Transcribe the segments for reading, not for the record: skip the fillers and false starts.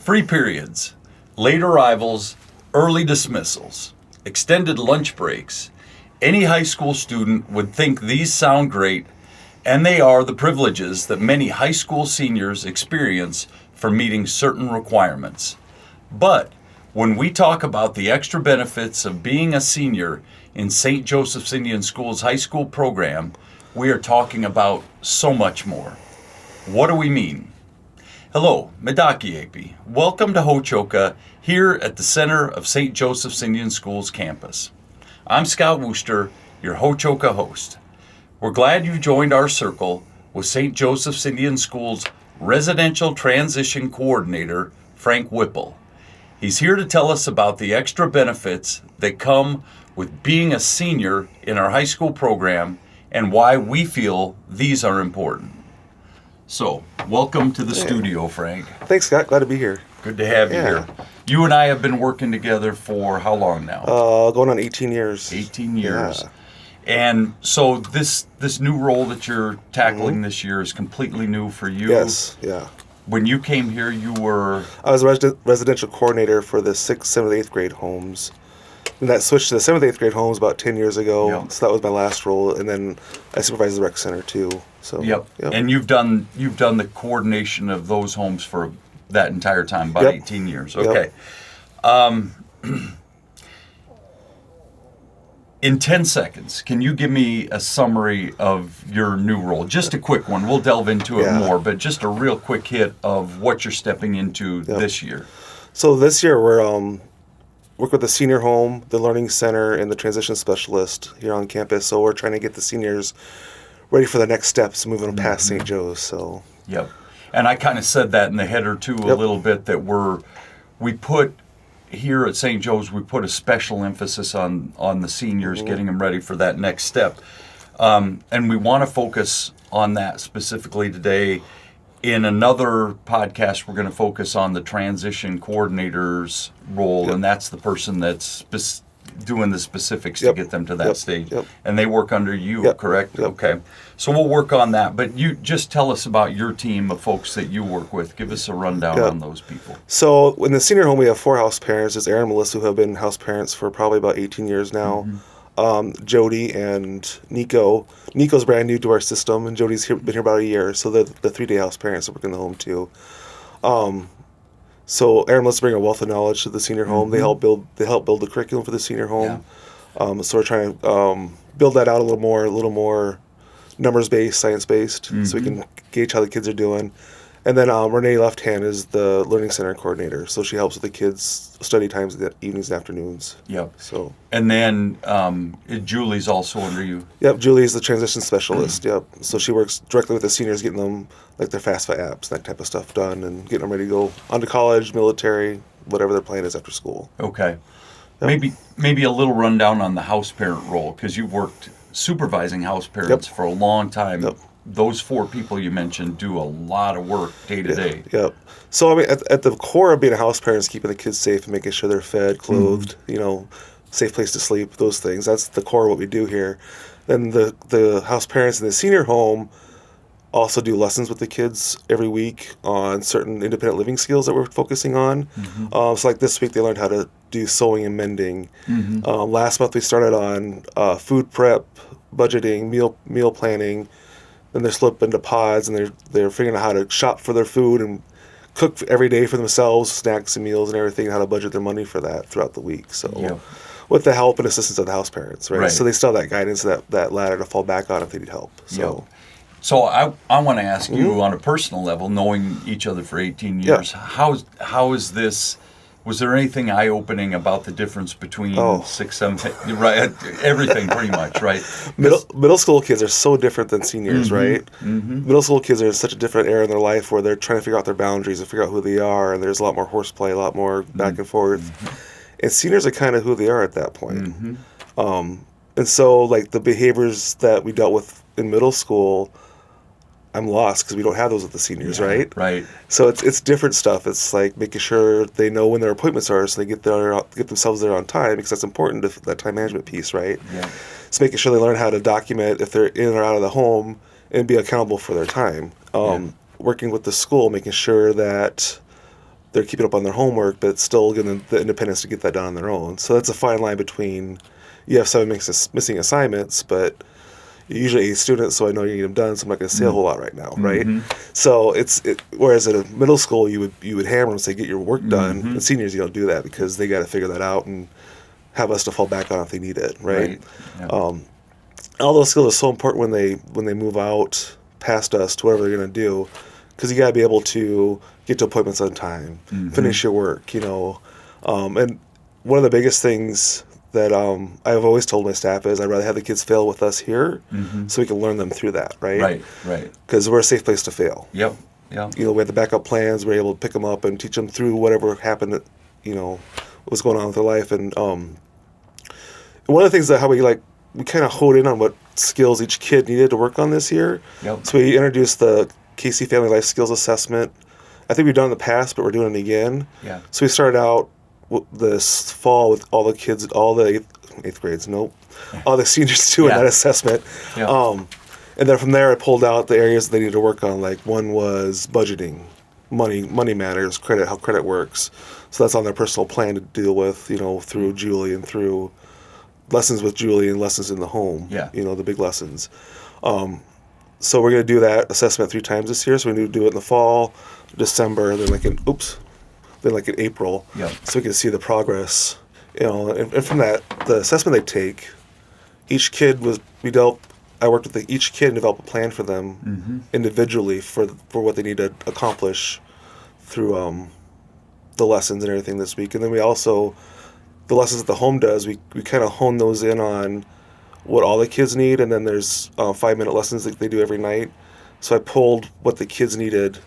Free periods, late arrivals, early dismissals, extended lunch breaks. Any high school student would think these sound great, and they are the privileges that many high school seniors experience for meeting certain requirements. But when we talk about the extra benefits of being a senior in St. Joseph's Indian School's high school program, we are talking about so much more. What do we mean? Hello, Medakiepi. Welcome to Hochoka here at the center of St. Joseph's Indian School's campus. I'm Scott Wooster, your Hochoka host. We're glad you joined our circle with St. Joseph's Indian School's Residential Transition Coordinator Frank Whipple. He's here to tell us about the extra benefits that come with being a senior in our high school program and why we feel these are important. So, welcome to the studio, Frank. Thanks, Scott. Glad to be here. Good to have you here. You and I have been working together for how long now? Going on 18 years. 18 years. Yeah. And so this new role that you're tackling this year is completely new for you. Yes, yeah. When you came here, you were... I was a residential coordinator for the 6th, 7th, 8th grade homes. And that switched to the 7th, 8th grade homes about 10 years ago. Yep. So that was my last role. And then I supervised the rec center too. So, Yep. And you've done the coordination of those homes for that entire time, about 18 years. Okay. In 10 seconds, can you give me a summary of your new role? Just a quick one. We'll delve into it more, but just a real quick hit of what you're stepping into this year. So this year we're work with the senior home, the learning center, and the transition specialist here on campus. So we're trying to get the seniors ready for the next steps, moving them past St. Joe's. So. Yep. And I kind of said that in the header too a little bit, that we put here at St. Joe's, we put a special emphasis on the seniors, getting them ready for that next step. And we want to focus on that specifically today. In another podcast, we're going to focus on the transition coordinator's role, and that's the person that's doing the specifics to get them to that stage. And they work under you, correct? Okay. So we'll work on that. But you just tell us about your team of folks that you work with. Give us a rundown on those people. So in the senior home, we have 4 house parents. There's Aaron and Melissa, who have been house parents for probably about 18 years now. Jody and Nico. Nico's brand new to our system, and Jody's been here about a year. So they're the 3-day house parents that work in the home too. So Aaron and Melissa bring a wealth of knowledge to the senior home. They help build the curriculum for the senior home. So we're trying to build that out a little more numbers-based, science-based, so we can gauge how the kids are doing. And then Renee Left Hand is the learning center coordinator, so she helps with the kids' study times, the evenings and afternoons. Yep. So. And then Julie's also under you. Yep, Julie's the transition specialist. Yep. So she works directly with the seniors, getting them like their FAFSA apps, that type of stuff done, and getting them ready to go on to college, military, whatever their plan is after school. Okay. Yep. Maybe a little rundown on the house parent role, because you've worked supervising house parents for a long time. Yep. Those 4 people you mentioned do a lot of work day to day. Yep. So I mean, at the core of being a house parent is keeping the kids safe and making sure they're fed, clothed, safe place to sleep, those things. That's the core of what we do here. Then the house parents in the senior home also do lessons with the kids every week on certain independent living skills that we're focusing on. So like this week they learned how to do sewing and mending. Last month we started on food prep, budgeting, meal planning. Then they're split into pods, and they're figuring out how to shop for their food and cook every day for themselves, snacks and meals and everything, how to budget their money for that throughout the week. So with the help and assistance of the house parents, right? So they still have that guidance, that ladder to fall back on if they need help. So I want to ask you on a personal level, knowing each other for 18 years, how is this... Was there anything eye-opening about the difference between 6, 7, 8, right? Everything, pretty much, right? Middle school kids are so different than seniors, right? Middle school kids are in such a different era in their life where they're trying to figure out their boundaries and figure out who they are, and there's a lot more horseplay, a lot more back and forth. And seniors are kind of who they are at that point. And so, like, the behaviors that we dealt with in middle school, I'm lost because we don't have those with the seniors, right? Right. So it's different stuff. It's like making sure they know when their appointments are, so they get themselves there on time, because that's important to that time management piece, right? Yeah. It's making sure they learn how to document if they're in or out of the home and be accountable for their time. Working with the school, making sure that they're keeping up on their homework, but still getting the independence to get that done on their own. So that's a fine line between, you have 7 missing assignments, but you're usually 8 students, so I know you get them done, so I'm not going to say a whole lot right now, right? So whereas at a middle school, you would hammer them and say, get your work done. And seniors, you don't do that because they got to figure that out and have us to fall back on if they need it, right? Yeah. All those skills are so important when they move out past us to whatever they're going to do, because you got to be able to get to appointments on time, finish your work, you know. And one of the biggest things that I've always told my staff is I'd rather have the kids fail with us here so we can learn them through that, right? Right. Because we're a safe place to fail. Yep. You know, we have the backup plans. We're able to pick them up and teach them through whatever happened, you know, what's going on with their life. And one of the things that we kind of honed in on what skills each kid needed to work on this year. Yep. So we introduced the KC Family Life Skills Assessment. I think we've done it in the past, but we're doing it again. Yeah. So we started out this fall with all the kids, all the eighth grades, all the seniors doing that assessment. Yeah. And then from there, I pulled out the areas that they needed to work on. Like one was budgeting, money matters, credit, how credit works. So that's on their personal plan to deal with, you know, through Julie and through lessons with Julie and lessons in the home. Yeah. You know, the big lessons. So we're going to do that assessment 3 times this year. So we need to do it in the fall, December, then like in April. Yeah. So we can see the progress. You know, and from that, the assessment they take, each kid I worked with each kid and developed a plan for them individually for what they need to accomplish through the lessons and everything this week. And then we also, the lessons that the home does, we kind of hone those in on what all the kids need, and then there's 5-minute lessons that they do every night. So I pulled what the kids needed.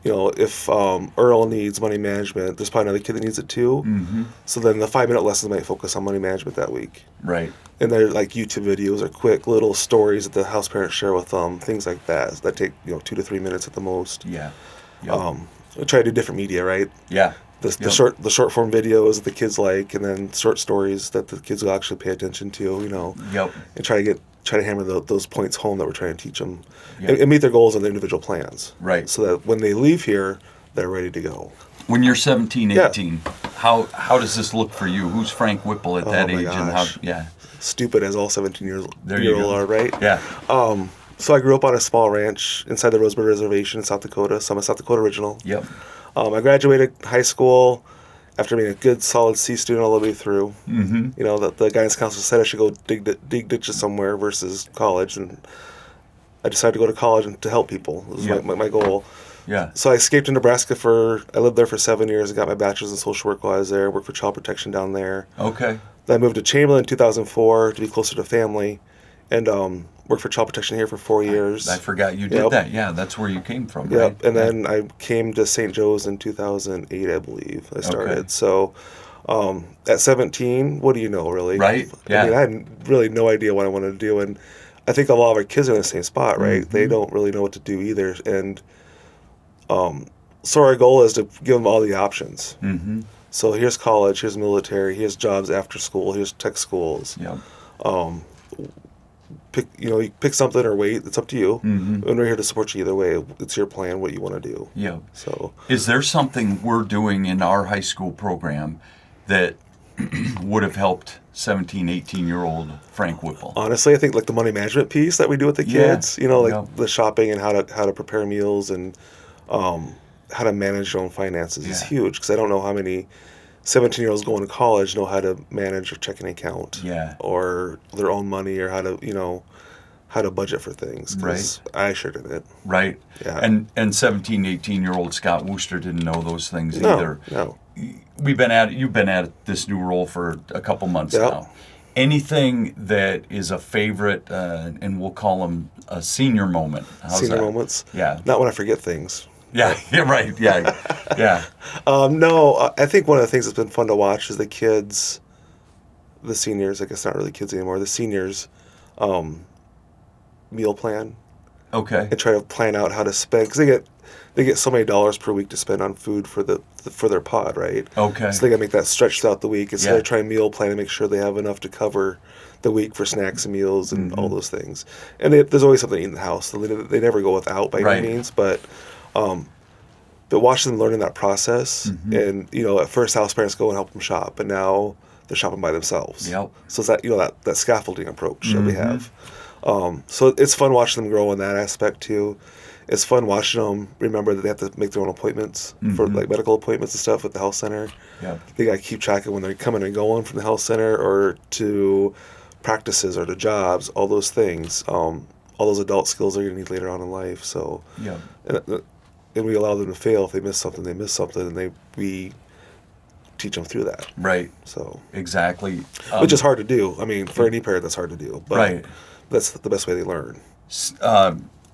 You know, if Earl needs money management, there's probably another kid that needs it too. So then the 5-minute lessons might focus on money management that week. Right. And they're like YouTube videos or quick little stories that the house parents share with them, things like that. That take 2 to 3 minutes at the most. Yeah. Yep. I try to do different media, right? Yeah. The short form videos that the kids like, and then short stories that the kids will actually pay attention to, you know. Yep. And try to hammer those points home that we're trying to teach them, and meet their goals on their individual plans. Right. So that when they leave here, they're ready to go. When you're 17, 18, how does this look for you? Who's Frank Whipple at that age? Gosh. And how? Stupid as all 17-year-olds are, right? Yeah. So I grew up on a small ranch inside the Roseburg Reservation in South Dakota. So I'm a South Dakota original. Yep. I graduated high school after being a good, solid C student all the way through. You know, the guidance counselor said I should go dig ditches somewhere versus college, and I decided to go to college and to help people. It was my goal. Yeah. So I escaped to Nebraska I lived there for 7 years and got my bachelor's in social work while I was there. Worked for child protection down there. Okay. Then I moved to Chamberlain in 2004 to be closer to family, and worked for child protection here for 4 years. I forgot you did that. Yeah, that's where you came from, right? Yep. And then I came to St. Joe's in 2008, I believe. I started. Okay. So at 17, what do you know, really? Right. Yeah. I mean, I had really no idea what I wanted to do, and I think a lot of our kids are in the same spot, right? They don't really know what to do either, and so our goal is to give them all the options. So here's college, here's military, here's jobs after school, here's tech schools. Yep. You pick something or wait. It's up to you. And we're here to support you either way. It's your plan, what you want to do. Yeah. So, is there something we're doing in our high school program that would have helped 17, 18-year-old Frank Whipple? Honestly, I think like the money management piece that we do with the kids. You know, like the shopping and how to prepare meals and how to manage your own finances is huge, because I don't know how many 17-year-olds going to college know how to manage a checking account or their own money, or how to budget for things. Right. I sure didn't. Right. Yeah. And 17, 18-year-old Scott Wooster didn't know those things either. No. You've been at this new role for a couple months now. Anything that is a favorite, and we'll call them a senior moment. Senior moments? Yeah. Not when I forget things. Yeah, right. Yeah, yeah. No, I think one of the things that's been fun to watch is the kids, the seniors. I guess not really kids anymore. The seniors, meal plan. Okay. And try to plan out how to spend, because they get so many dollars per week to spend on food for their pod, right? Okay. So they got to make that stretched out the week instead of trying meal plan and make sure they have enough to cover the week for snacks and meals and all those things. And there's always something to eat in the house. So they never go without by any means, but but watching them learning that process, Mm-hmm. and at first house parents go and help them shop, but now they're shopping by themselves. Yep. So it's that scaffolding approach that we Mm-hmm. have. So it's fun watching them grow in that aspect too. It's fun watching them remember that they have to make their own appointments for like medical appointments and stuff at the health center. Yep. They got to keep track of when they're coming and going from the health center or to practices or to jobs, all those things. All those adult skills they're going to need later on in life. So, Yep. and we allow them to fail. If they miss something, they miss something, and we teach them through that. Right. So Exactly. which is hard to do. I mean, for any parent, that's hard to do. But Right. that's the best way they learn.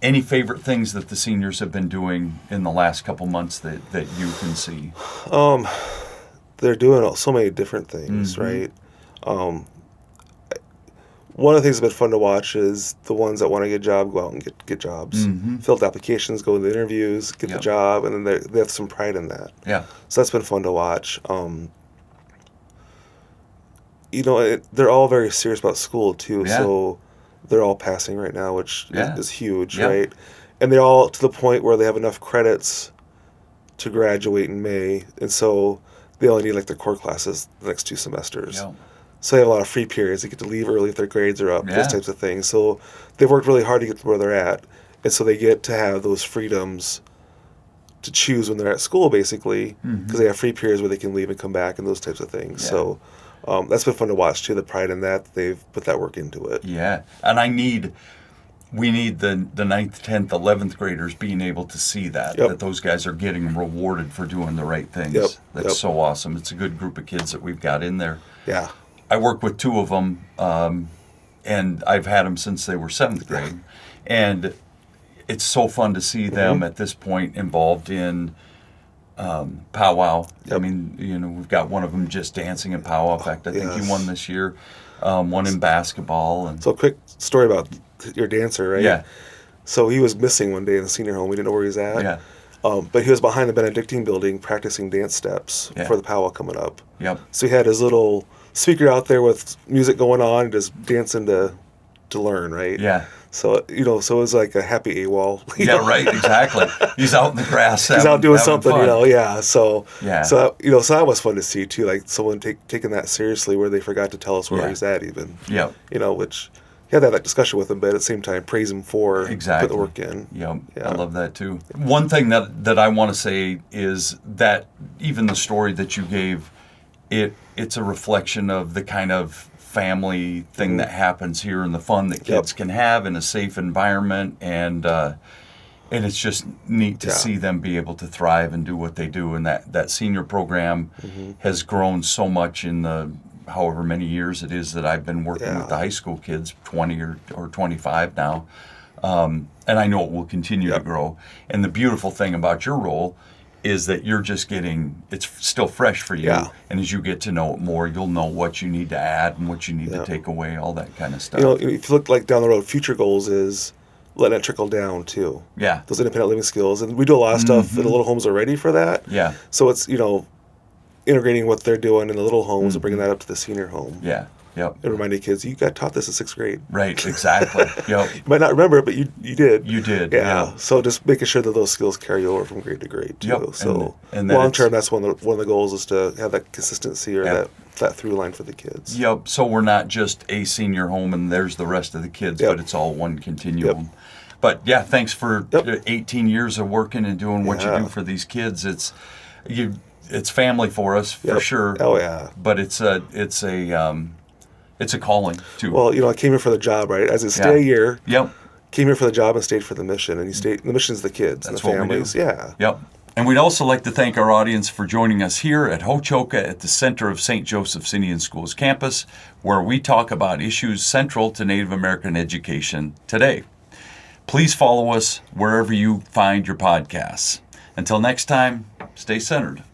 Any favorite things that the seniors have been doing in the last couple months that you can see? They're doing so many different things, right? One of the things that's been fun to watch is the ones that want to get a job go out and get jobs. Fill out the applications, go to the interviews, get the job, and then they have some pride in that. Yeah. So that's been fun to watch. They're all very serious about school too. Yeah. So they're all passing right now, which is huge, Yeah. right? And they're all to the point where they have enough credits to graduate in May, and so they only need like their core classes the next 2 semesters. Yeah. So they have a lot of free periods. They get to leave early if their grades are up, Yeah. those types of things. So they've worked really hard to get to where they're at, and so they get to have those freedoms to choose when they're at school, basically, because they have free periods where they can leave and come back and those types of things. Yeah. So that's been fun to watch too. The pride in that they've put that work into it. Yeah. And we need the 9th, 10th, 11th graders being able to see that those guys are getting rewarded for doing the right things. Yep. That's so awesome. It's a good group of kids that we've got in there. Yeah. I work with 2 of them, and I've had them since they were 7th grade. And it's so fun to see them at this point involved in powwow. Yep. I mean, we've got one of them just dancing in powwow. In fact, I think he won this year. One in basketball. And So quick story about your dancer, right? yeah, So he was missing one day in the senior home. We didn't know where he was at. yeah, But he was behind the Benedictine building practicing dance steps for the powwow coming up. yep, So he had his little speaker out there with music going on and just dancing to learn, right? yeah. So, so it was like a happy AWOL. Yeah, right, exactly. He's out in the grass. He's out doing having something, fun. yeah. So, Yeah. so that was fun to see too, like someone taking that seriously where they forgot to tell us where he's at even. Yep. Which you had that discussion with him, but at the same time, praise him for Exactly. putting the work in. Yep. Yeah. I love that too. One thing that I want to say is that even the story that you gave, it's a reflection of the kind of family thing that happens here and the fun that kids can have in a safe environment, and it's just neat to see them be able to thrive and do what they do. And that senior program has grown so much in the however many years it is that I've been working with the high school kids, 20 or 25 now. And I know it will continue to grow. And the beautiful thing about your role is that you're just it's still fresh for you. Yeah. And as you get to know it more, you'll know what you need to add and what you need to take away, all that kind of stuff. If you look like down the road, future goals is letting it trickle down too. Yeah. Those independent living skills. And we do a lot of stuff in the little homes already for that. Yeah. So it's, integrating what they're doing in the little homes and bringing that up to the senior home. Yeah. Yep. And reminding kids, you got taught this in 6th grade. Right, exactly. Yep. You might not remember it, but you did. You did. Yeah. So just making sure that those skills carry over from grade to grade too. Yep. So and long term, that's one of the goals is to have that consistency or Yep. that through line for the kids. Yep. So we're not just a senior home and there's the rest of the kids, but it's all one continuum. Yep. But yeah, thanks for 18 years of working and doing what you do for these kids. It's family for us for sure. Oh yeah. But it's a calling too. Well, I came here for the job, right? As a stay year. Yep. Came here for the job and stayed for the mission. And the mission is the kids and the families. Yeah. Yep. And we'd also like to thank our audience for joining us here at Hochoka at the center of St. Joseph's Indian Schools campus, where we talk about issues central to Native American education today. Please follow us wherever you find your podcasts. Until next time, stay centered.